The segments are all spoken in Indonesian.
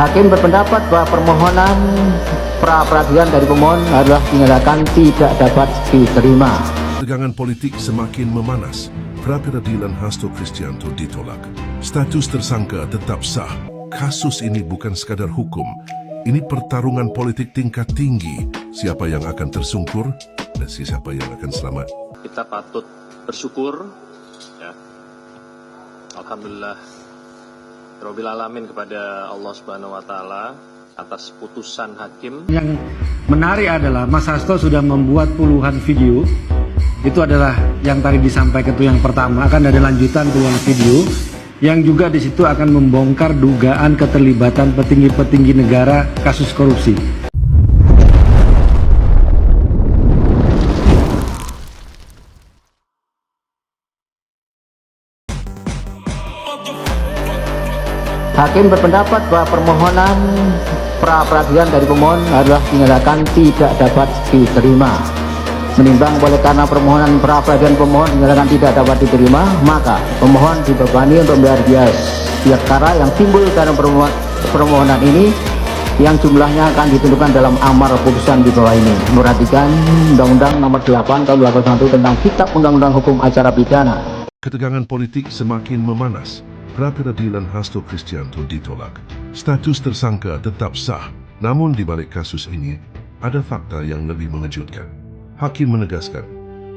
Hakim berpendapat bahwa permohonan pra-peradilan dari pemohon adalah dinyatakan tidak dapat diterima. Tegangan politik semakin memanas. Pra-peradilan Hasto Kristianto ditolak. Status tersangka tetap sah. Kasus ini bukan sekadar hukum. Ini pertarungan politik tingkat tinggi. Siapa yang akan tersungkur dan siapa yang akan selamat. Kita patut bersyukur, ya. Alhamdulillah, Rabbil Alamin kepada Allah Subhanahu Wa Taala atas putusan hakim. Yang menarik adalah Mas Hasto sudah membuat puluhan video. Itu adalah yang tadi disampaikan itu yang pertama, akan ada lanjutan puluhan video yang juga di situ akan membongkar dugaan keterlibatan petinggi-petinggi negara kasus korupsi. Hakim berpendapat bahwa permohonan pra-peradilan dari pemohon adalah dinyatakan tidak dapat diterima. Menimbang oleh karena permohonan pra-peradilan pemohon dinyatakan tidak dapat diterima, maka pemohon dibebani untuk membayar biaya perkara yang timbul karena permohonan ini yang jumlahnya akan ditentukan dalam amar putusan di bawah ini. Perhatikan Undang-Undang Nomor 8 Tahun 2001 tentang Kitab Undang-Undang Hukum Acara Pidana. Ketegangan politik semakin memanas. Pra-peradilan Hasto Kristianto ditolak. Status tersangka tetap sah. Namun di balik kasus ini, ada fakta yang lebih mengejutkan. Hakim menegaskan,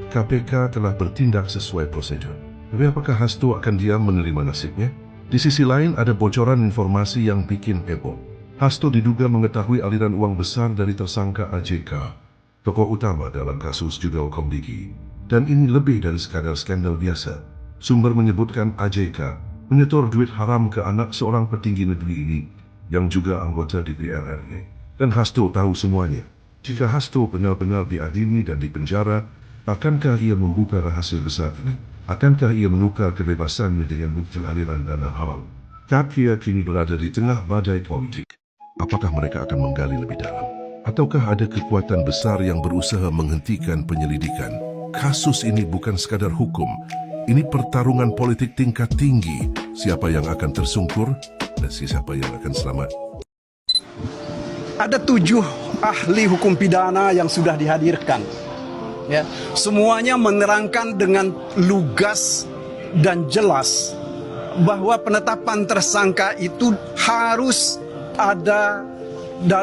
KPK telah bertindak sesuai prosedur. Tapi apakah Hasto akan diam menerima nasibnya? Di sisi lain ada bocoran informasi yang bikin heboh. Hasto diduga mengetahui aliran uang besar dari tersangka AJK, tokoh utama dalam kasus Judal Komdiki. Dan ini lebih dari sekadar skandal biasa. Sumber menyebutkan AJK menyetor duit haram ke anak seorang petinggi negeri ini, yang juga anggota DPR RI. Dan Hasto tahu semuanya. Jika Hasto benar-benar diadili dan dipenjara, akankah ia membuka rahasia besar? Akankah ia menukar kebebasannya dengan bukti aliran dana haram? KPK kini berada di tengah badai politik. Apakah mereka akan menggali lebih dalam? Ataukah ada kekuatan besar yang berusaha menghentikan penyelidikan? Kasus ini bukan sekadar hukum. Ini pertarungan politik tingkat tinggi. Siapa yang akan tersungkur dan siapa yang akan selamat. Ada 7 ahli hukum pidana yang sudah dihadirkan. Ya, semuanya menerangkan dengan lugas dan jelas bahwa penetapan tersangka itu harus ada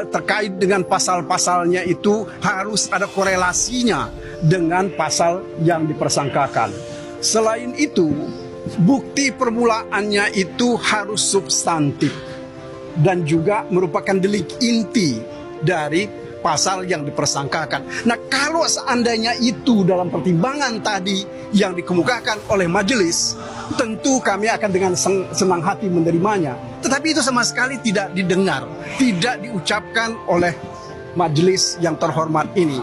terkait dengan pasal-pasalnya, itu harus ada korelasinya dengan pasal yang dipersangkakan. Selain itu, bukti permulaannya itu harus substantif dan juga merupakan delik inti dari pasal yang dipersangkakan. Nah, kalau seandainya itu dalam pertimbangan tadi yang dikemukakan oleh majelis, tentu kami akan dengan senang hati menerimanya. Tetapi itu sama sekali tidak didengar, tidak diucapkan oleh majelis yang terhormat ini.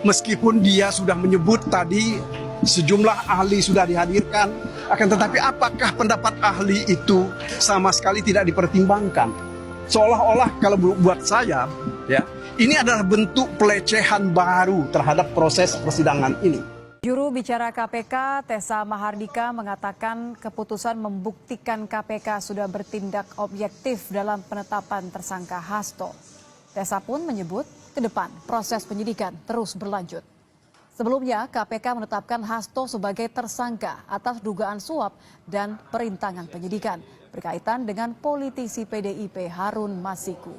Meskipun dia sudah menyebut tadi sejumlah ahli sudah dihadirkan, akan tetapi apakah pendapat ahli itu sama sekali tidak dipertimbangkan? Seolah-olah kalau buat saya, ya, ini adalah bentuk pelecehan baru terhadap proses persidangan ini. Juru bicara KPK, Tessa Mahardika, mengatakan keputusan membuktikan KPK sudah bertindak objektif dalam penetapan tersangka Hasto. Tessa pun menyebut ke depan proses penyidikan terus berlanjut. Sebelumnya, KPK menetapkan Hasto sebagai tersangka atas dugaan suap dan perintangan penyidikan berkaitan dengan politisi PDIP Harun Masiku.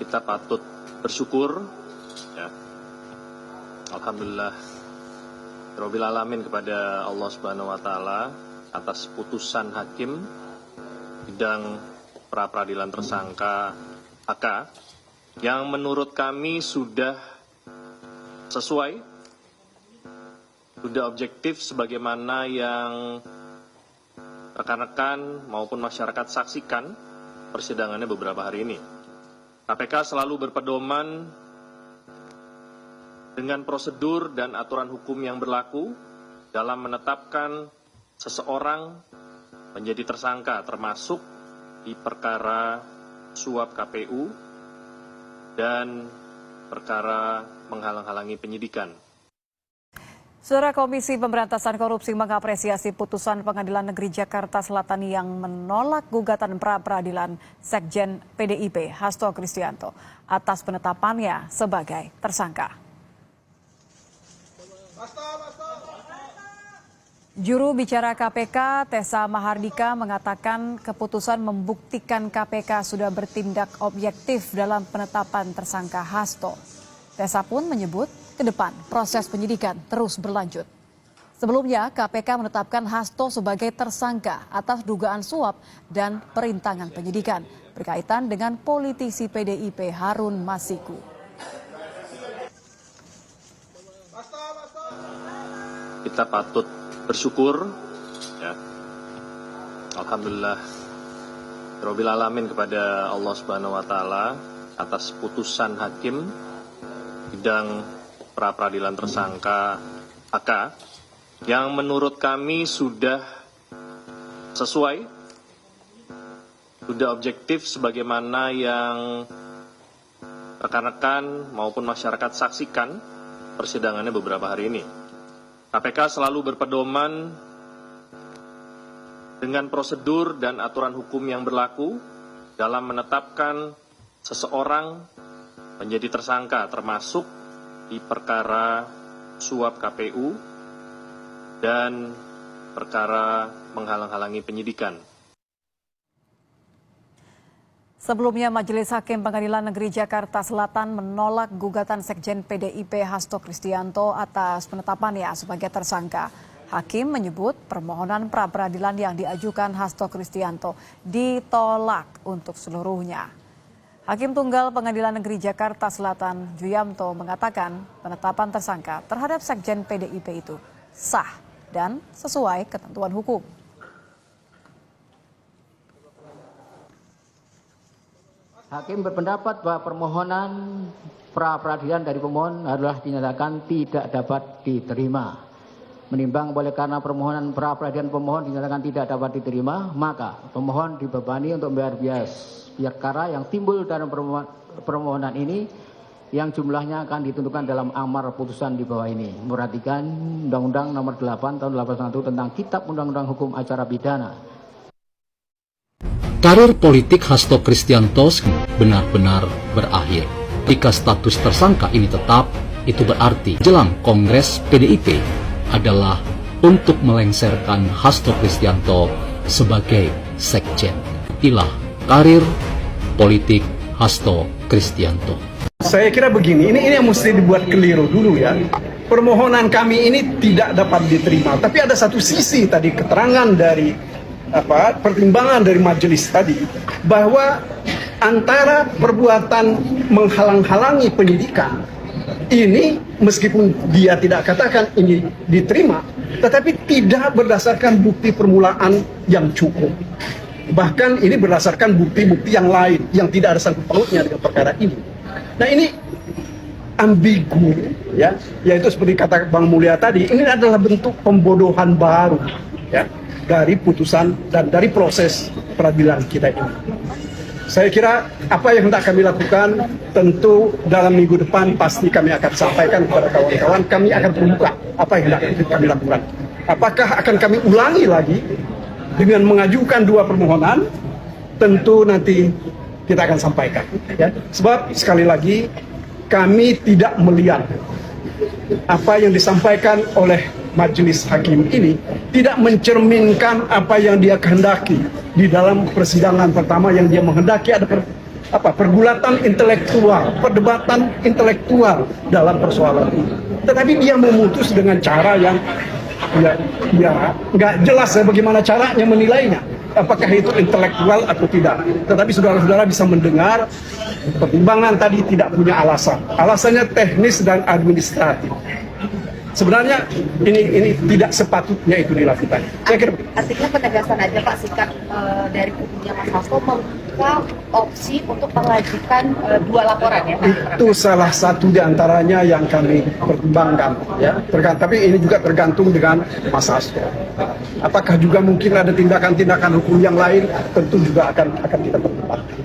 Kita patut bersyukur, ya. Alhamdulillah, Rabbil Alamin kepada Allah Subhanahu Wa Taala atas putusan hakim bidang pra-peradilan tersangka AK yang menurut kami sudah sesuai, sudah objektif sebagaimana yang rekan-rekan maupun masyarakat saksikan persidangannya beberapa hari ini. KPK selalu berpedoman dengan prosedur dan aturan hukum yang berlaku dalam menetapkan seseorang menjadi tersangka, termasuk di perkara suap KPU dan perkara menghalang-halangi penyidikan. Saudara Komisi Pemberantasan Korupsi mengapresiasi putusan Pengadilan Negeri Jakarta Selatan yang menolak gugatan pra-peradilan Sekjen PDIP Hasto Kristianto atas penetapannya sebagai tersangka. Juru bicara KPK Tessa Mahardika mengatakan keputusan membuktikan KPK sudah bertindak objektif dalam penetapan tersangka Hasto. Tessa pun menyebut ke depan proses penyidikan terus berlanjut. Sebelumnya KPK menetapkan Hasto sebagai tersangka atas dugaan suap dan perintangan penyidikan berkaitan dengan politisi PDIP Harun Masiku. Kita patut bersyukur, ya. Alhamdulillah, Rabbil Alamin kepada Allah Subhanahu Wa Taala atas putusan hakim bidang pra-peradilan tersangka AK yang menurut kami sudah sesuai, sudah objektif sebagaimana yang rekan-rekan maupun masyarakat saksikan persidangannya beberapa hari ini. KPK selalu berpedoman dengan prosedur dan aturan hukum yang berlaku dalam menetapkan seseorang menjadi tersangka, termasuk di perkara suap KPU dan perkara menghalang-halangi penyidikan. Sebelumnya, Majelis Hakim Pengadilan Negeri Jakarta Selatan menolak gugatan Sekjen PDIP Hasto Kristianto atas penetapannya sebagai tersangka. Hakim menyebut permohonan pra-peradilan yang diajukan Hasto Kristianto ditolak untuk seluruhnya. Hakim Tunggal Pengadilan Negeri Jakarta Selatan Juyamto mengatakan penetapan tersangka terhadap Sekjen PDIP itu sah dan sesuai ketentuan hukum. Hakim berpendapat bahwa permohonan pra-peradilan dari pemohon adalah dinyatakan tidak dapat diterima. Menimbang boleh karena permohonan pra-peradilan pemohon dinyatakan tidak dapat diterima, maka pemohon dibebani untuk membayar biaya perkara yang timbul dalam permohonan ini yang jumlahnya akan ditentukan dalam amar putusan di bawah ini. Memperhatikan Undang-Undang Nomor 8 Tahun 81 tentang Kitab Undang-Undang Hukum Acara Pidana. Karir politik Hasto Kristianto benar-benar berakhir. Jika status tersangka ini tetap, itu berarti jelang Kongres PDIP adalah untuk melengsarkan Hasto Kristianto sebagai sekjen. Inilah karir politik Hasto Kristianto. Saya kira begini, ini yang mesti dibuat keliru dulu ya. Permohonan kami ini tidak dapat diterima, tapi ada satu sisi tadi keterangan dari pertimbangan dari majelis tadi bahwa antara perbuatan menghalang-halangi penyidikan ini meskipun dia tidak katakan ini diterima, tetapi tidak berdasarkan bukti permulaan yang cukup. Bahkan ini berdasarkan bukti-bukti yang lain yang tidak ada sangkut pautnya dengan perkara ini. Nah ini ambigu ya, yaitu seperti kata Bang Mulya tadi, ini adalah bentuk pembodohan baru ya dari putusan dan dari proses peradilan kita ini. Saya kira apa yang hendak kami lakukan tentu dalam minggu depan pasti kami akan sampaikan kepada kawan-kawan, kami akan terbuka apa yang hendak kami lakukan. Apakah akan kami ulangi lagi dengan mengajukan dua permohonan, tentu nanti kita akan sampaikan. Ya. Sebab sekali lagi kami tidak melihat apa yang disampaikan oleh majelis hakim ini tidak mencerminkan apa yang dia kehendaki di dalam persidangan pertama yang dia menghendaki ada pergulatan intelektual, perdebatan intelektual dalam persoalan ini. Tetapi dia memutus dengan cara yang nggak jelas ya bagaimana caranya menilainya, apakah itu intelektual atau tidak. Tetapi saudara-saudara bisa mendengar pertimbangan tadi tidak punya alasan, alasannya teknis dan administratif. Sebenarnya ini tidak sepatutnya itu dilakukan. Saya kira artinya penegasan aja Pak sikap dari kubunya Mas Hasto membuka opsi untuk mengajukan dua laporan ya. Itu salah satu di antaranya yang kami pertimbangkan ya. Tapi ini juga tergantung dengan Mas Hasto. Apakah juga mungkin ada tindakan-tindakan hukum yang lain, tentu juga akan kita pertimbangkan.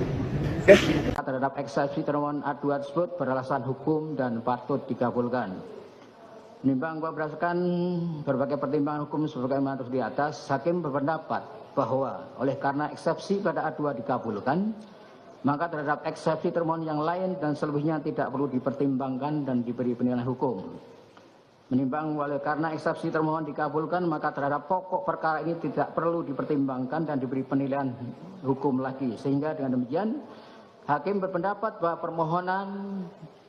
Okay. Terhadap eksepsi termohon A2 tersebut beralasan hukum dan patut dikabulkan. Menimbang bahwa berdasarkan berbagai pertimbangan hukum sebagaimana di atas, hakim berpendapat bahwa oleh karena eksepsi pada A2 dikabulkan, maka terhadap eksepsi termohon yang lain dan selebihnya tidak perlu dipertimbangkan dan diberi penilaian hukum. Menimbang oleh karena eksepsi termohon dikabulkan, maka terhadap pokok perkara ini tidak perlu dipertimbangkan dan diberi penilaian hukum lagi. Sehingga dengan demikian, hakim berpendapat bahwa permohonan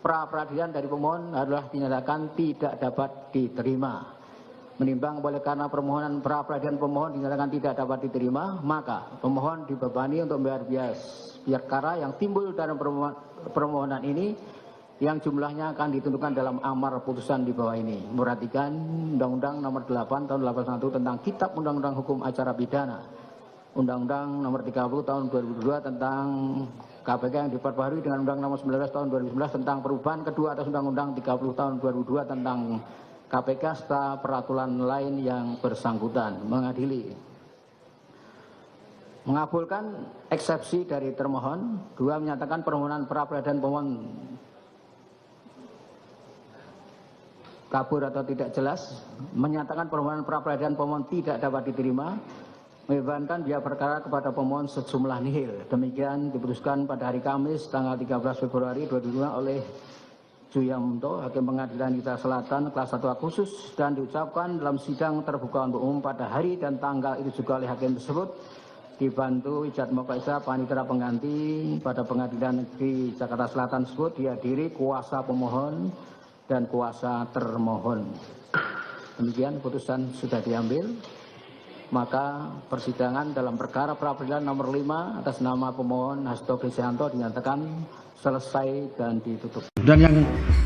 pra-peradilan dari pemohon adalah dinyatakan tidak dapat diterima. Menimbang oleh karena permohonan pra-peradilan pemohon dinyatakan tidak dapat diterima, maka pemohon dibebani untuk membayar biaya perkara yang timbul dalam permohonan ini, yang jumlahnya akan ditentukan dalam amar putusan di bawah ini. Memperhatikan Undang-Undang Nomor 8 Tahun 81 tentang Kitab Undang-Undang Hukum Acara Pidana, Undang-Undang Nomor 30 Tahun 2002 tentang KPK yang diperbarui dengan Undang Nomor 19 Tahun 2011 tentang perubahan kedua atas Undang-Undang 30 Tahun 2002 tentang KPK serta peraturan lain yang bersangkutan. Mengadili, mengabulkan eksepsi dari termohon. 2, menyatakan permohonan pra-peradilan pemohon kabur atau tidak jelas. Menyatakan permohonan pra-peradilan pemohon tidak dapat diterima. Membebankan biaya perkara kepada pemohon sejumlah nihil. Demikian diputuskan pada hari Kamis tanggal 13 Februari 2022 oleh Juyanto, Hakim Pengadilan Negeri Selatan kelas 1A khusus, dan diucapkan dalam sidang terbuka untuk umum pada hari dan tanggal itu juga oleh hakim tersebut, dibantu Ijat Mokaisa Panitera Pengganti pada Pengadilan Negeri Jakarta Selatan tersebut, dihadiri kuasa pemohon dan kuasa termohon. Demikian putusan sudah diambil. Maka persidangan dalam perkara pra-peradilan nomor 5 atas nama pemohon Hasto Kristianto dinyatakan selesai dan ditutup. Dan yang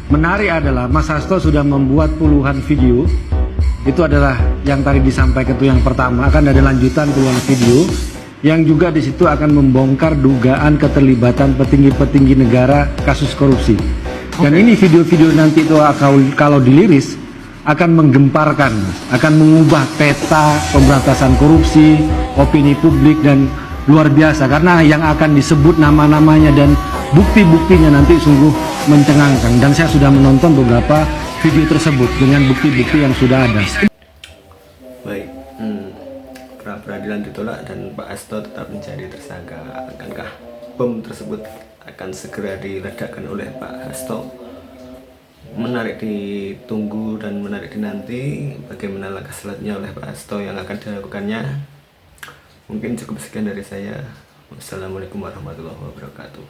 menarik adalah Mas Hasto sudah membuat puluhan video. Itu adalah yang tadi disampaikan itu yang pertama, akan ada lanjutan puluhan video yang juga di situ akan membongkar dugaan keterlibatan petinggi-petinggi negara kasus korupsi. Dan ini video-video nanti itu kalau diliris akan menggemparkan, akan mengubah peta pemberantasan korupsi, opini publik, dan luar biasa karena yang akan disebut nama-namanya dan bukti-buktinya nanti sungguh mencengangkan. Dan saya sudah menonton beberapa video tersebut dengan bukti-bukti yang sudah ada. Baik, pra-peradilan ditolak dan Pak Hasto tetap menjadi tersangka. Akankah bom tersebut akan segera diledakkan oleh Pak Hasto? Menarik ditunggu dan menarik dinanti bagaimana langkah selanjutnya oleh Pak Hasto yang akan dilakukannya. Mungkin cukup sekian dari saya. Wassalamualaikum warahmatullahi wabarakatuh.